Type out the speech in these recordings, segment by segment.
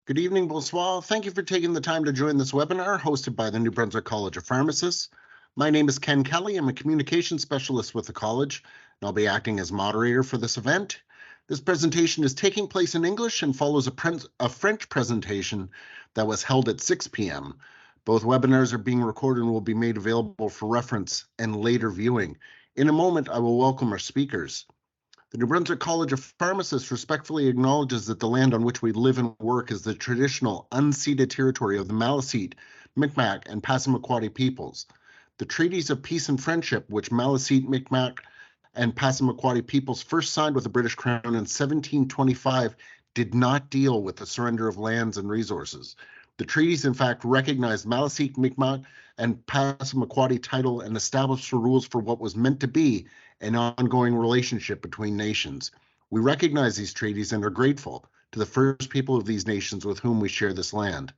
Good evening, bonsoir. Thank you for taking the time to join this webinar hosted by the New Brunswick College of Pharmacists. My name is Ken Kelly. I'm a communications specialist with the college, and I'll be acting as moderator for this event. This presentation is taking place in English and follows a French presentation that was held at 6 p.m. Both webinars are being recorded and will be made available for reference and later viewing. In a moment, I will welcome our speakers. The New Brunswick College of Pharmacists respectfully acknowledges that the land on which we live and work is the traditional unceded territory of the Maliseet, Mi'kmaq, and Passamaquoddy peoples. The treaties of peace and friendship, which Maliseet, Mi'kmaq, and Passamaquoddy peoples first signed with the British Crown in 1725, did not deal with the surrender of lands and resources. The treaties, in fact, recognized Maliseet, Mi'kmaq, and Passamaquoddy title and established the rules for what was meant to be an ongoing relationship between nations. We recognize these treaties and are grateful to the first people of these nations with whom we share this land.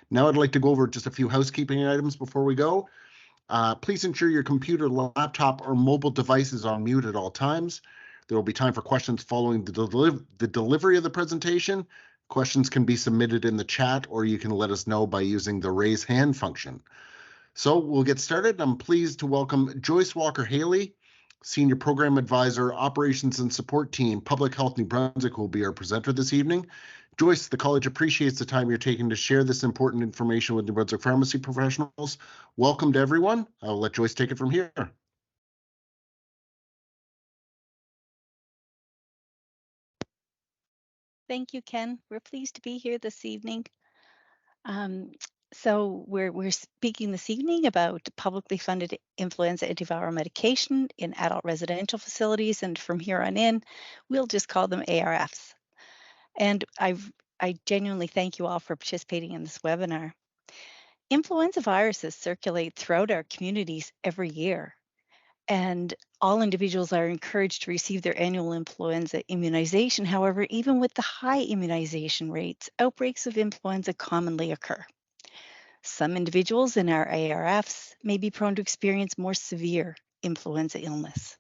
Now I'd like to go over just a few housekeeping items before we go. Please ensure your computer, laptop, or mobile device is on mute at all times. There will be time for questions following the delivery of the presentation. Questions can be submitted in the chat, or you can let us know by using the raise hand function. So we'll get started. I'm pleased to welcome Joyce Walker-Haley, Senior Program Advisor, Operations and Support Team, Public Health New Brunswick, who will be our presenter this evening. Joyce, the college appreciates the time you're taking to share this important information with New Brunswick pharmacy professionals. Welcome to everyone. I'll let Joyce take it from here. Thank you, Ken. We're pleased to be here this evening. So we're speaking this evening about publicly funded influenza antiviral medication in adult residential facilities, and from here on in, we'll just call them ARFs. And I genuinely thank you all for participating in this webinar. Influenza viruses circulate throughout our communities every year, and all individuals are encouraged to receive their annual influenza immunization. However, even with the high immunization rates, outbreaks of influenza commonly occur. Some individuals in our ARFs may be prone to experience more severe influenza illness.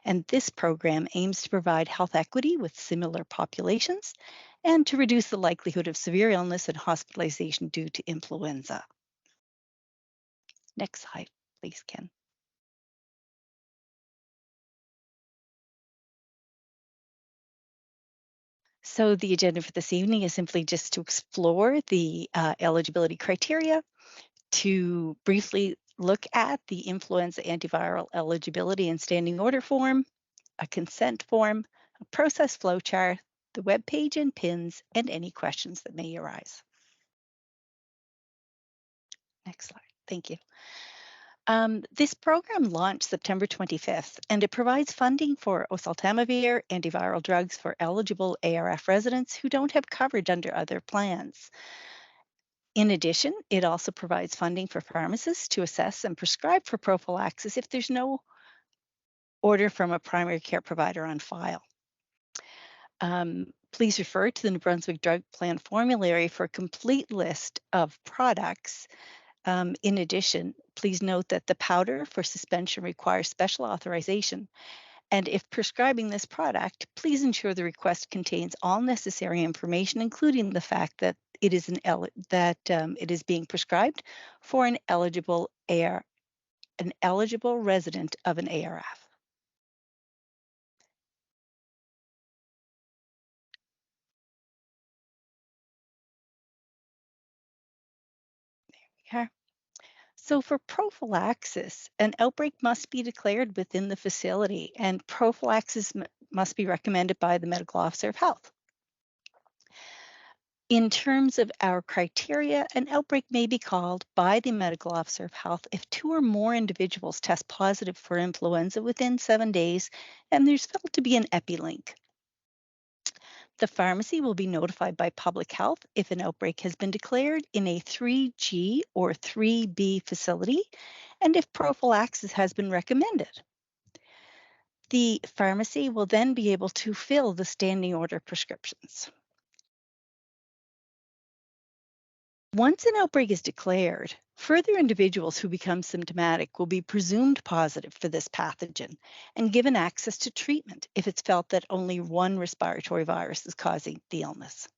And this program aims to provide health equity with similar populations and to reduce the likelihood of severe illness and hospitalization due to influenza. Next slide, please, Ken. So the agenda for this evening is simply just to explore the eligibility criteria, to briefly look at the influenza antiviral eligibility and standing order form, a consent form, a process flowchart, the web page and pins, and any questions that may arise. Next slide. Thank you. This program launched September 25th, and it provides funding for oseltamivir antiviral drugs for eligible ARF residents who don't have coverage under other plans. In addition, it also provides funding for pharmacists to assess and prescribe for prophylaxis if there's no order from a primary care provider on file. Please refer to the New Brunswick Drug Plan formulary for a complete list of products. In addition, please note that the powder for suspension requires special authorization. And if prescribing this product, please ensure the request contains all necessary information, including the fact that it is it is being prescribed for an eligible resident of an ARF. There we are. So for prophylaxis, an outbreak must be declared within the facility, and prophylaxis must be recommended by the medical officer of health. In terms of our criteria, an outbreak may be called by the medical officer of health if 2 or more individuals test positive for influenza within 7 days and there's felt to be an epilink. The pharmacy will be notified by public health if an outbreak has been declared in a 3G or 3B facility and if prophylaxis has been recommended. The pharmacy will then be able to fill the standing order prescriptions. Once an outbreak is declared, further individuals who become symptomatic will be presumed positive for this pathogen and given access to treatment if it's felt that only one respiratory virus is causing the illness.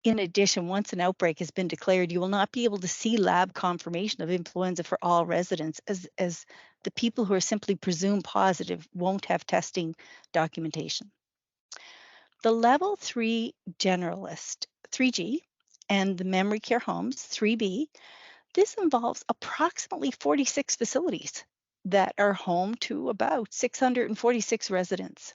In addition, once an outbreak has been declared, you will not be able to see lab confirmation of influenza for all residents, as the people who are simply presumed positive won't have testing documentation. The level 3 generalist, 3G, and the memory care homes, 3B, this involves approximately 46 facilities that are home to about 646 residents.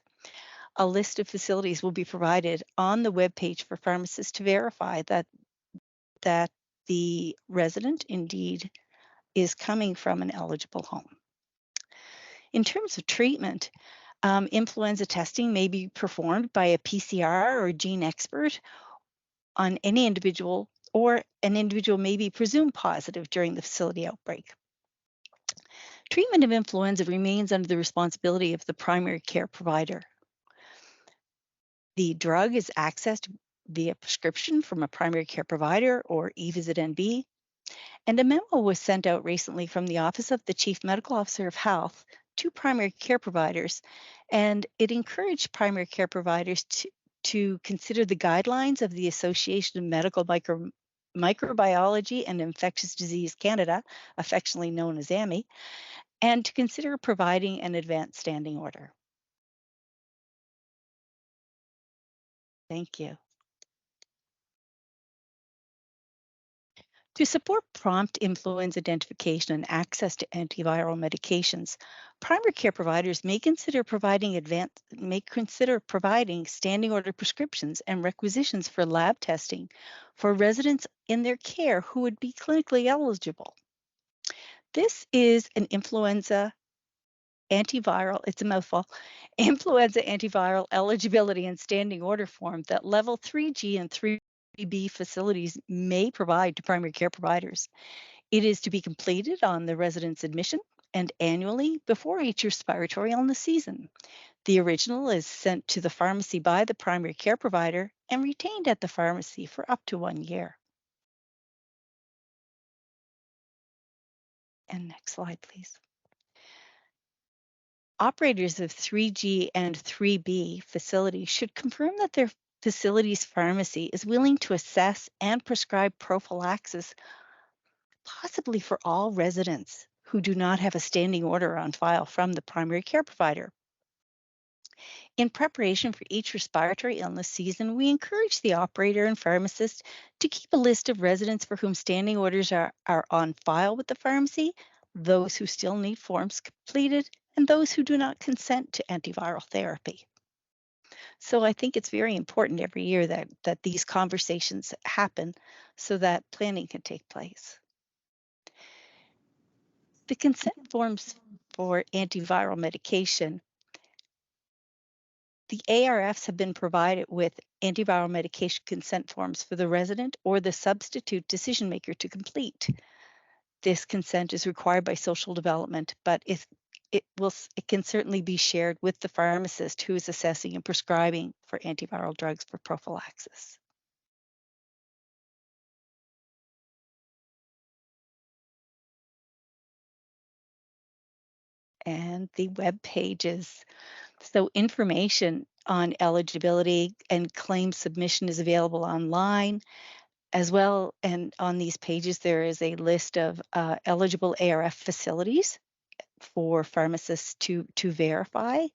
A list of facilities will be provided on the webpage for pharmacists to verify that the resident indeed is coming from an eligible home. In terms of treatment, influenza testing may be performed by a PCR or gene expert on any individual, or an individual may be presumed positive during the facility outbreak. Treatment of influenza remains under the responsibility of the primary care provider. The drug is accessed via prescription from a primary care provider or eVisit NB. And a memo was sent out recently from the Office of the Chief Medical Officer of Health to primary care providers, and it encouraged primary care providers to consider the guidelines of the Association of Medical Microbiology and Infectious Disease Canada, affectionately known as AMI, and to consider providing an advanced standing order. Thank you. To support prompt influenza identification and access to antiviral medications, primary care providers may consider providing standing order prescriptions and requisitions for lab testing for residents in their care who would be clinically eligible. This is an influenza antiviral, it's a mouthful, influenza antiviral eligibility and standing order form that level 3G and 3B facilities may provide to primary care providers. It is to be completed on the resident's admission and annually before each respiratory illness season. The original is sent to the pharmacy by the primary care provider and retained at the pharmacy for up to 1 year. And next slide, please. Operators of 3G and 3B facilities should confirm that their facility's pharmacy is willing to assess and prescribe prophylaxis, possibly for all residents who do not have a standing order on file from the primary care provider. In preparation for each respiratory illness season, we encourage the operator and pharmacist to keep a list of residents for whom standing orders are on file with the pharmacy, those who still need forms completed, and those who do not consent to antiviral therapy. So I think it's very important every year that these conversations happen so that planning can take place. The consent forms for antiviral medication, the ARFs have been provided with antiviral medication consent forms for the resident or the substitute decision maker to complete. This consent is required by social development, but it can certainly be shared with the pharmacist who is assessing and prescribing for antiviral drugs for prophylaxis. And the web pages. So information on eligibility and claim submission is available online as well. And on these pages, there is a list of eligible ARF facilities for pharmacists to verify.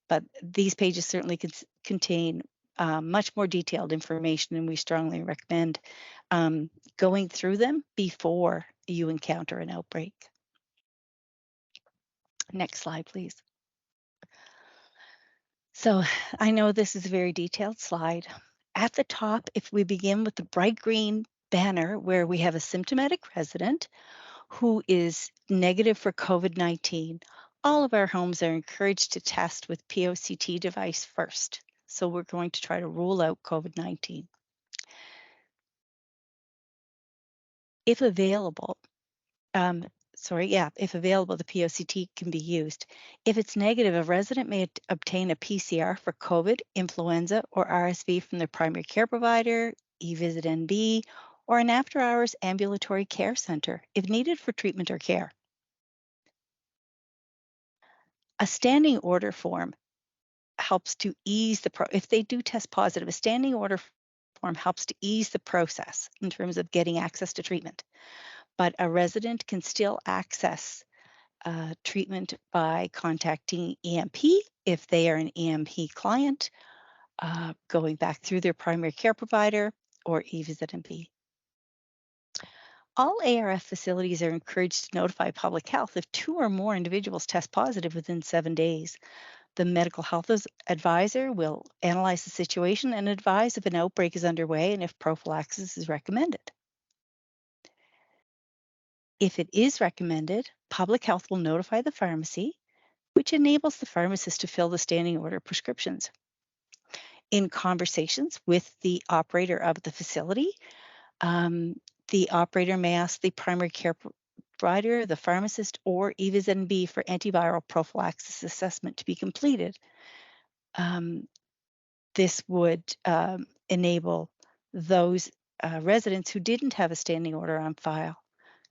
But these pages certainly contain much more detailed information, and we strongly recommend going through them before you encounter an outbreak. Next slide, please. So I know this is a very detailed slide. At the top, if we begin with the bright green banner where we have a symptomatic resident who is negative for COVID-19, all of our homes are encouraged to test with POCT device first. So we're going to try to rule out COVID-19. If available, if available, the POCT can be used. If it's negative, a resident may obtain a PCR for COVID, influenza, or RSV from their primary care provider, eVisit NB, or an after-hours ambulatory care center if needed for treatment or care. A standing order form helps to ease if they do test positive, a standing order form helps to ease the process in terms of getting access to treatment. But a resident can still access treatment by contacting EMP if they are an EMP client, going back through their primary care provider or eVisit. All ARF facilities are encouraged to notify public health if 2 or more individuals test positive within 7 days. The medical health advisor will analyze the situation and advise if an outbreak is underway and if prophylaxis is recommended. If it is recommended, public health will notify the pharmacy, which enables the pharmacist to fill the standing order prescriptions. In conversations with the operator of the facility, the operator may ask the primary care provider, the pharmacist, or eVisit for antiviral prophylaxis assessment to be completed. This would enable those residents who didn't have a standing order on file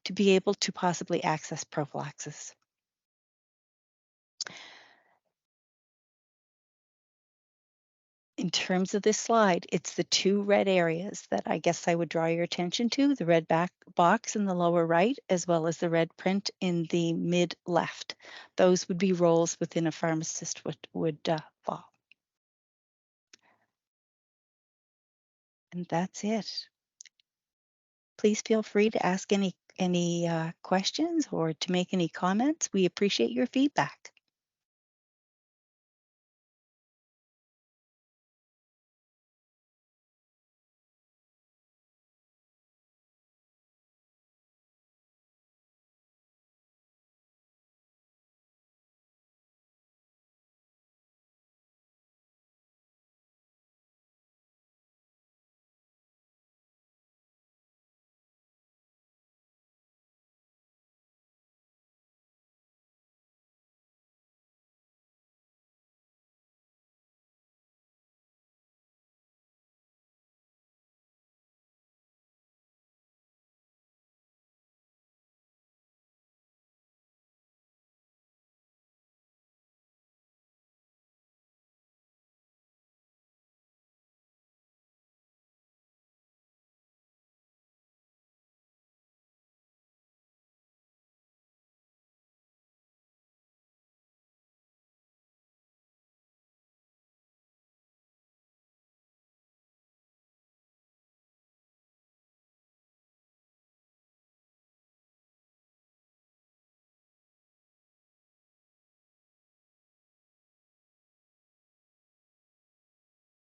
to be able to possibly access prophylaxis. In terms of this slide, it's the 2 red areas that I guess I would draw your attention to, the red back box in the lower right, as well as the red print in the mid left. Those would be roles within a pharmacist would fall. And that's it. Please feel free to ask any questions or to make any comments. We appreciate your feedback.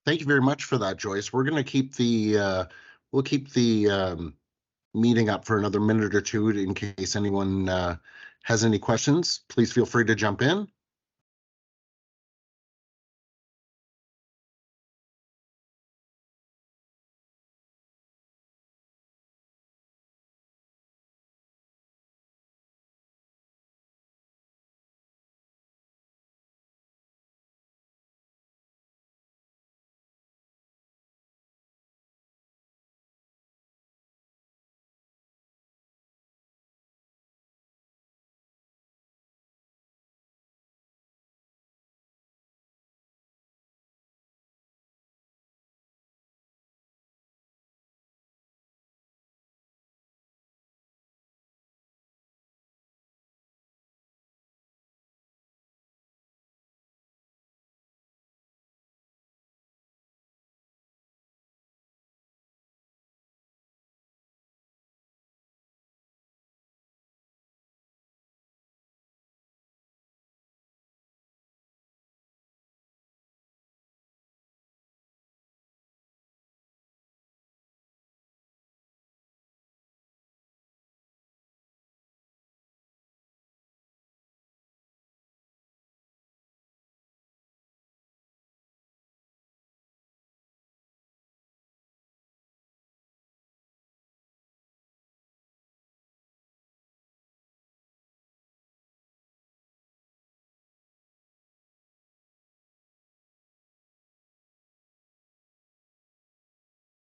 Thank you very much for that, Joyce. We're going to keep the meeting up for another minute or two in case anyone has any questions. Please feel free to jump in.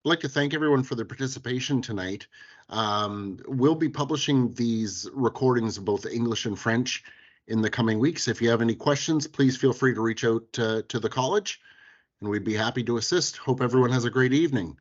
I'd like to thank everyone for their participation tonight. We'll be publishing these recordings of both English and French in the coming weeks. If you have any questions, please feel free to reach out to the college, and we'd be happy to assist. Hope everyone has a great evening.